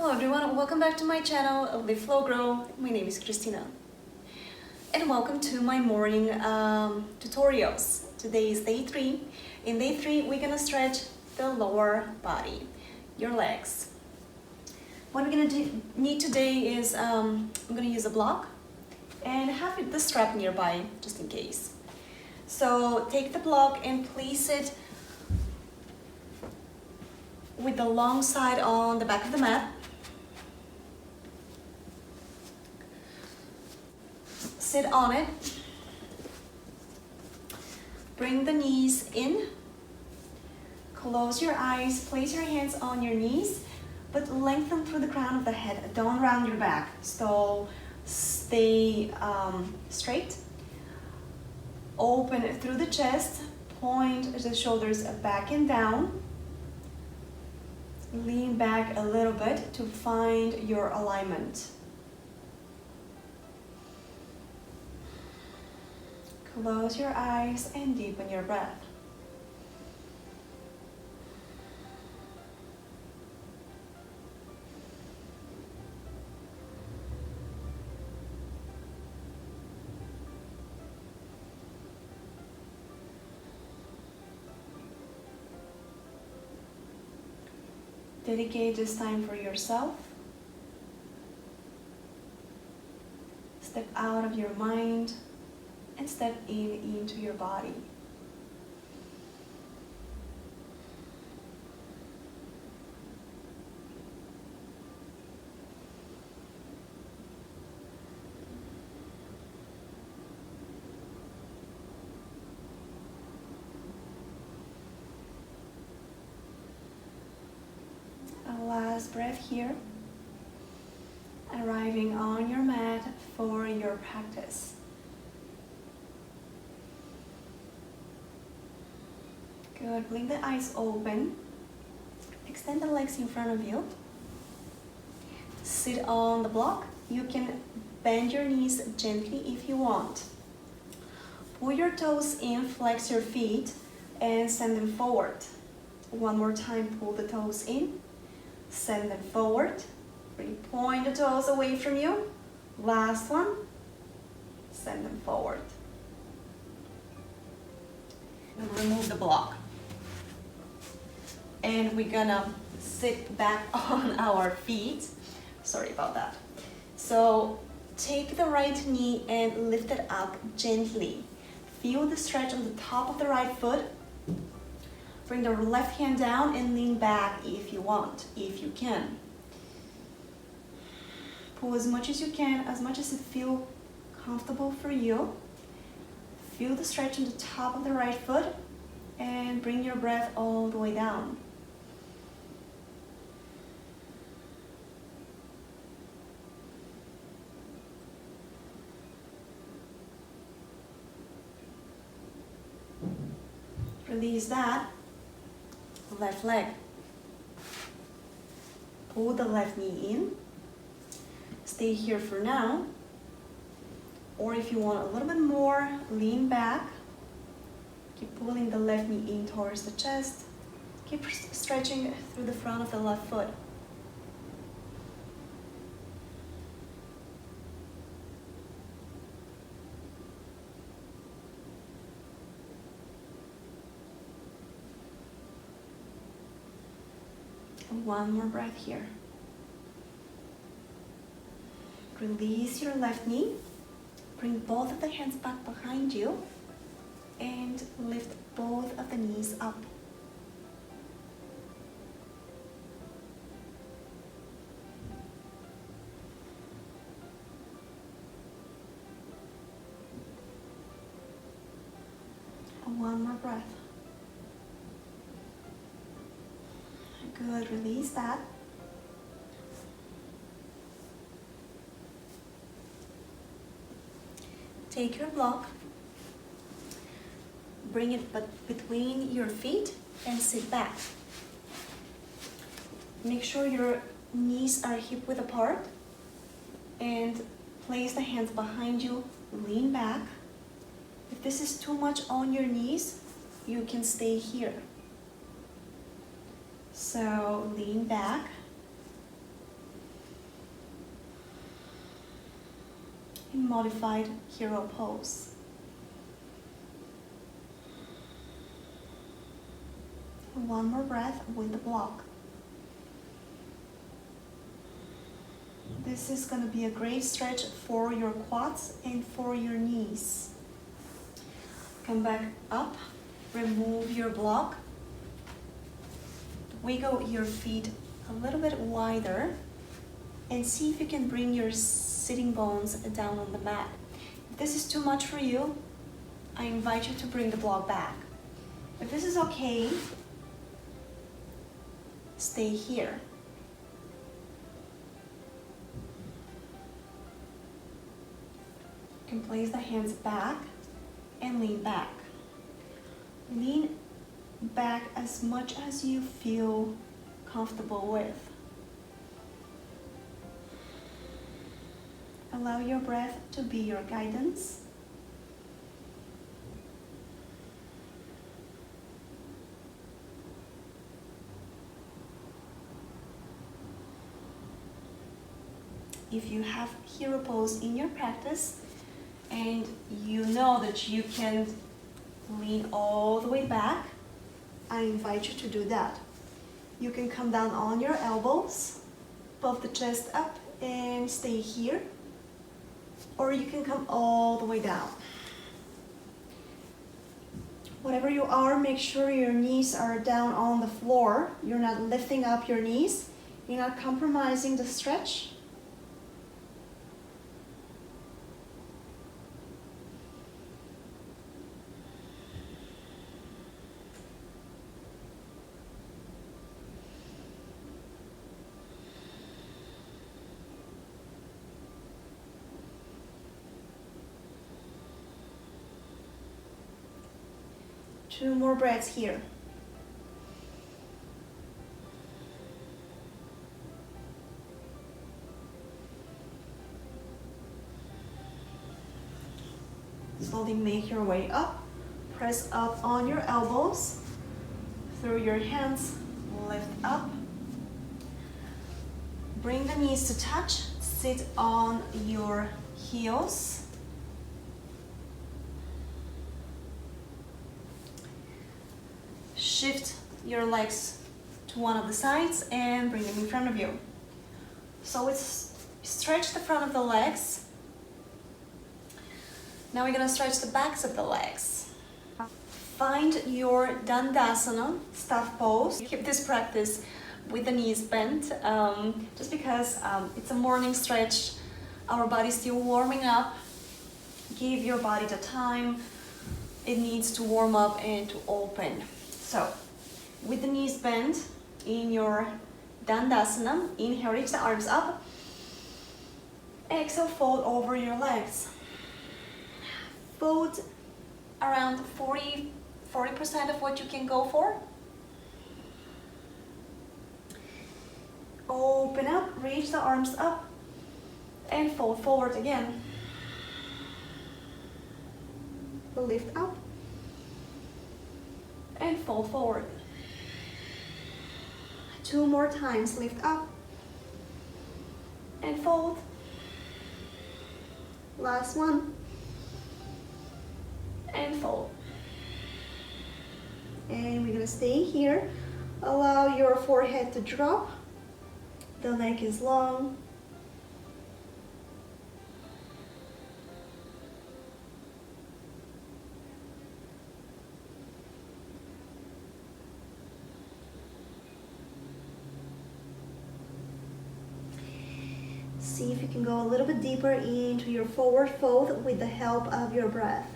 Hello everyone, welcome back to my channel, Live Flow Grow. My name is Christina. And welcome to my morning tutorials. Today is day 3. In day 3, we're gonna stretch the lower body, your legs. What we're gonna need today is, I'm gonna use a block and have the strap nearby, just in case. So take the block and place it with the long side on the back of the mat. Sit on it. Bring the knees in. Close your eyes. Place your hands on your knees, but lengthen through the crown of the head. Don't round your back. So stay straight. Open through the chest. Point the shoulders back and down. Lean back a little bit to find your alignment. Close your eyes and deepen your breath. Dedicate this time for yourself. Step out of your mind and step into your body. A last breath here, arriving on your mat for your practice. Good, blink the eyes open. Extend the legs in front of you. Sit on the block. You can bend your knees gently if you want. Pull your toes in, flex your feet, and send them forward. One more time, pull the toes in, send them forward. Really point the toes away from you. Last one, send them forward. And remove the block. And we're gonna sit back on our feet. Sorry about that. So take the right knee and lift it up gently. Feel the stretch on the top of the right foot. Bring the left hand down and lean back if you want, if you can. Pull as much as you can, as much as it feels comfortable for you. Feel the stretch on the top of the right foot and bring your breath all the way down. Release that. Left leg. Pull the left knee in. Stay here for now. Or if you want a little bit more, lean back. Keep pulling the left knee in towards the chest. Keep stretching through the front of the left foot. One more breath here. Release your left knee. Bring both of the hands back behind you and lift both of the knees up. One more breath. Good, release that. Take your block, bring it between your feet and sit back. Make sure your knees are hip width apart and place the hands behind you, lean back. If this is too much on your knees, you can stay here. So lean back, in modified hero pose. One more breath with the block. This is going to be a great stretch for your quads and for your knees. Come back up, remove your block, wiggle your feet a little bit wider, and see if you can bring your sitting bones down on the mat. If this is too much for you, I invite you to bring the block back. If this is okay, stay here. You can place the hands back and lean back. Lean back as much as you feel comfortable with. Allow your breath to be your guidance. If you have hero pose in your practice and you know that you can lean all the way back, I invite you to do that. You can come down on your elbows, puff the chest up and stay here, or you can come all the way down. Whatever you are, make sure your knees are down on the floor. You're not lifting up your knees. You're not compromising the stretch. Two more breaths here. Slowly make your way up. Press up on your elbows. Through your hands, lift up. Bring the knees to touch. Sit on your heels. Shift your legs to one of the sides and bring them in front of you. So it's stretch the front of the legs. Now we're gonna stretch the backs of the legs. Find your Dandasana, staff pose. Keep this practice with the knees bent, just because it's a morning stretch. Our body's still warming up. Give your body the time it needs to warm up and to open. So, with the knees bent in your Dandasana, inhale, reach the arms up. Exhale, fold over your legs. Fold around 40% of what you can go for. Open up, reach the arms up, and fold forward again. Lift up. And fold forward. Two more times, lift up and fold. Last one. And fold. And we're gonna stay here. Allow your forehead to drop. The neck is long. See if you can go a little bit deeper into your forward fold with the help of your breath.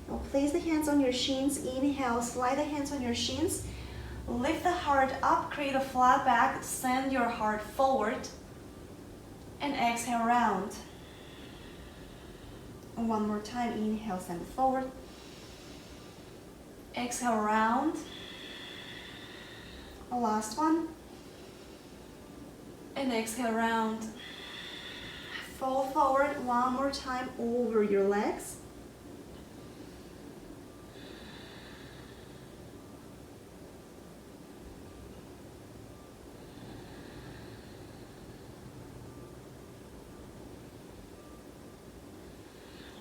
Now place the hands on your shins. Inhale, slide the hands on your shins. Lift the heart up, create a flat back, send your heart forward, and exhale, round. And one more time, inhale, send it forward. Exhale, round. Last one. And exhale, round. Fold forward one more time over your legs.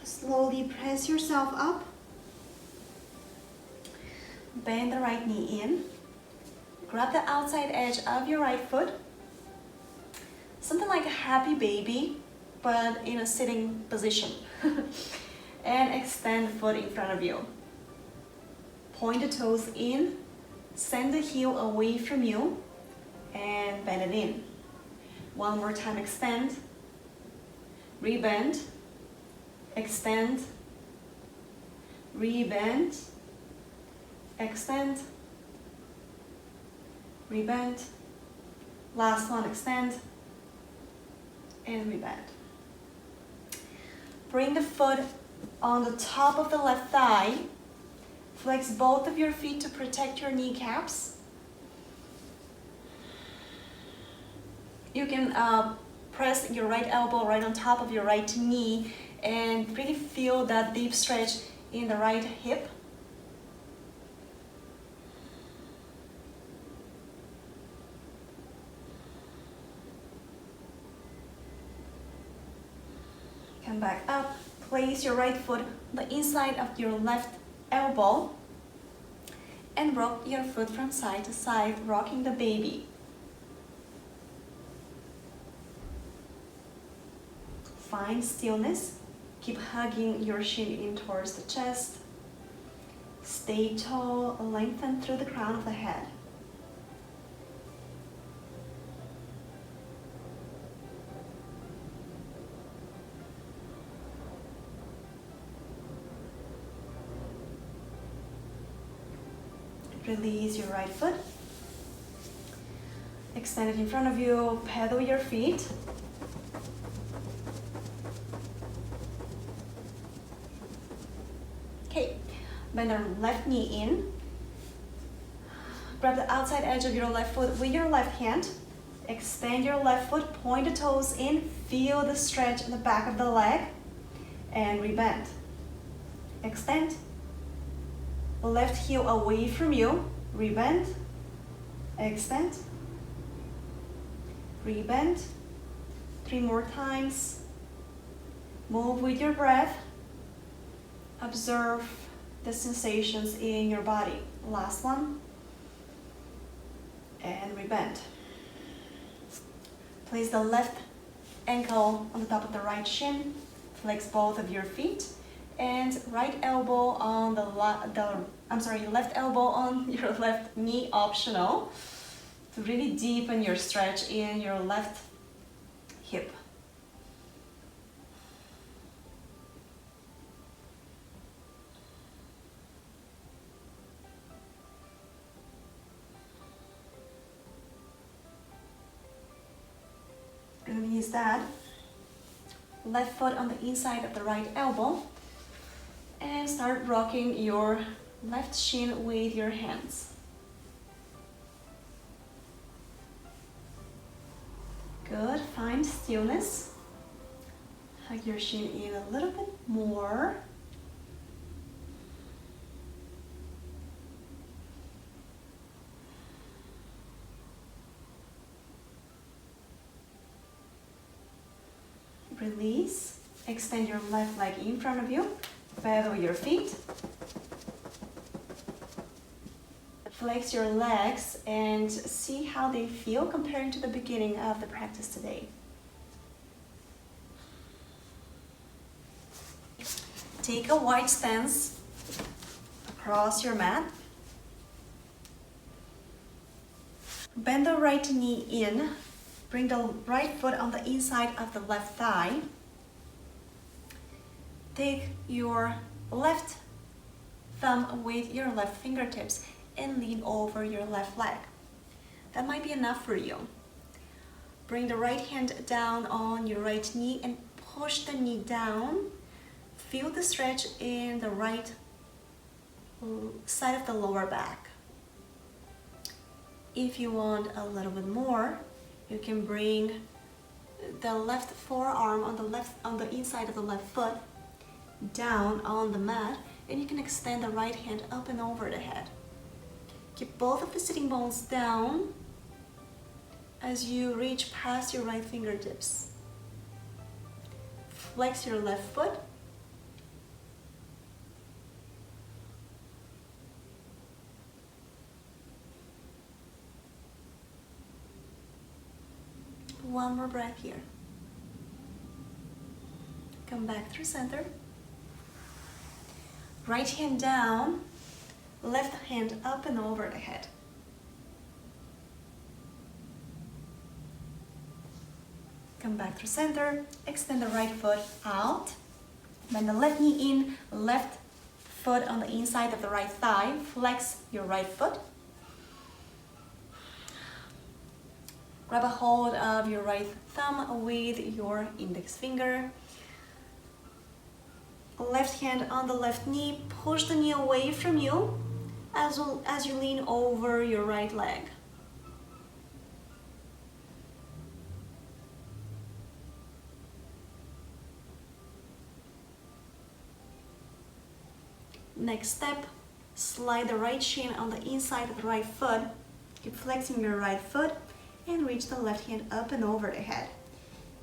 Slowly press yourself up. Bend the right knee in. Grab the outside edge of your right foot. Something like a happy baby, but in a sitting position. And extend the foot in front of you. Point the toes in. Send the heel away from you. And bend it in. One more time, extend. Rebend. Extend. Rebend. Extend. Rebend. Last one, extend. And rebend. Bring the foot on the top of the left thigh. Flex both of your feet to protect your kneecaps. You can press your right elbow right on top of your right knee and really feel that deep stretch in the right hip. Come back up. Place your right foot on the inside of your left elbow and rock your foot from side to side, rocking the baby. Find stillness. Keep hugging your shin in towards the chest. Stay tall, lengthen through the crown of the head. Release your right foot. Extend it in front of you. Pedal your feet. Okay, bend your left knee in. Grab the outside edge of your left foot with your left hand. Extend your left foot, point the toes in. Feel the stretch in the back of the leg. And rebend. Extend. Left heel away from you, rebend, extend, rebend, 3 more times. Move with your breath. Observe the sensations in your body. Last one, and rebend. Place the left ankle on the top of the right shin, flex both of your feet, and right elbow on left elbow on your left knee, optional, to really deepen your stretch in your left hip. Release that. Left foot on the inside of the right elbow. And start rocking your left shin with your hands. Good, find stillness. Hug your shin in a little bit more. Release, extend your left leg in front of you. Pedal your feet. Flex your legs and see how they feel comparing to the beginning of the practice today. Take a wide stance across your mat. Bend the right knee in. Bring the right foot on the inside of the left thigh. Take your left thumb with your left fingertips and lean over your left leg. That might be enough for you. Bring the right hand down on your right knee and push the knee down. Feel the stretch in the right side of the lower back. If you want a little bit more, you can bring the left forearm on the inside of the left foot down on the mat, and you can extend the right hand up and over the head. Keep both of the sitting bones down as you reach past your right fingertips. Flex your left foot One more breath here. Come back through center. Right hand down, left hand up and over the head. Come back through center, extend the right foot out, bend the left knee in, left foot on the inside of the right thigh, flex your right foot. Grab a hold of your right thumb with your index finger. Left hand on the left knee, push the knee away from you as you lean over your right leg. Next step, slide the right shin on the inside of the right foot. Keep flexing your right foot and reach the left hand up and over the head.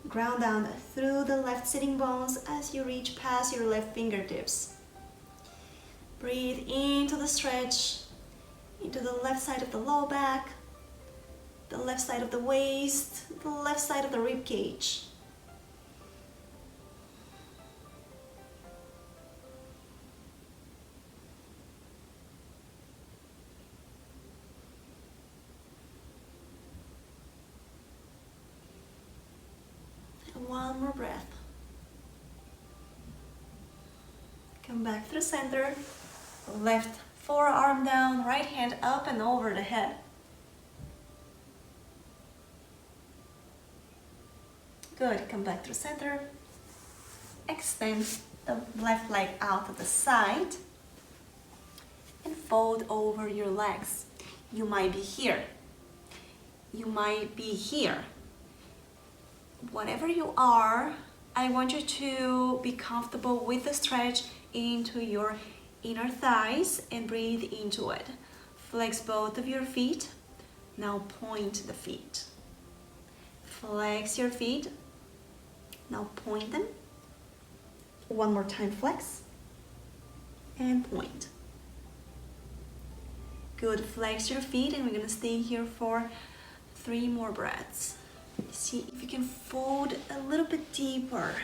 Ground down through the left sitting bones as you reach past your left fingertips. Breathe into the stretch, into the left side of the low back, the left side of the waist, the left side of the rib cage. One more breath. Come back through center. Left forearm down, right hand up and over the head. Good. Come back through center. Extend the left leg out to the side and fold over your legs. You might be here. You might be here. Whatever you are, I want you to be comfortable with the stretch into your inner thighs and breathe into it. Flex both of your feet. Now point the feet. Flex your feet. Now point them. One more time, flex and point. Good, flex your feet and we're gonna stay here for 3 more breaths. See if you can fold a little bit deeper.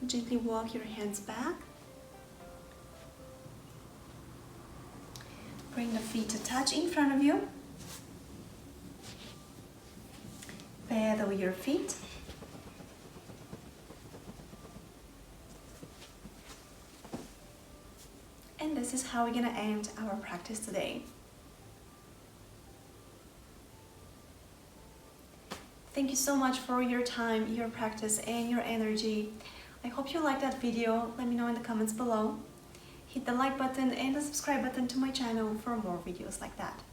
Gently walk your hands back. Bring the feet to touch in front of you. Pedal your feet. And this is how we're gonna end our practice today. Thank you so much for your time, your practice, and your energy. I hope you liked that video. Let me know in the comments below. Hit the like button and the subscribe button to my channel for more videos like that.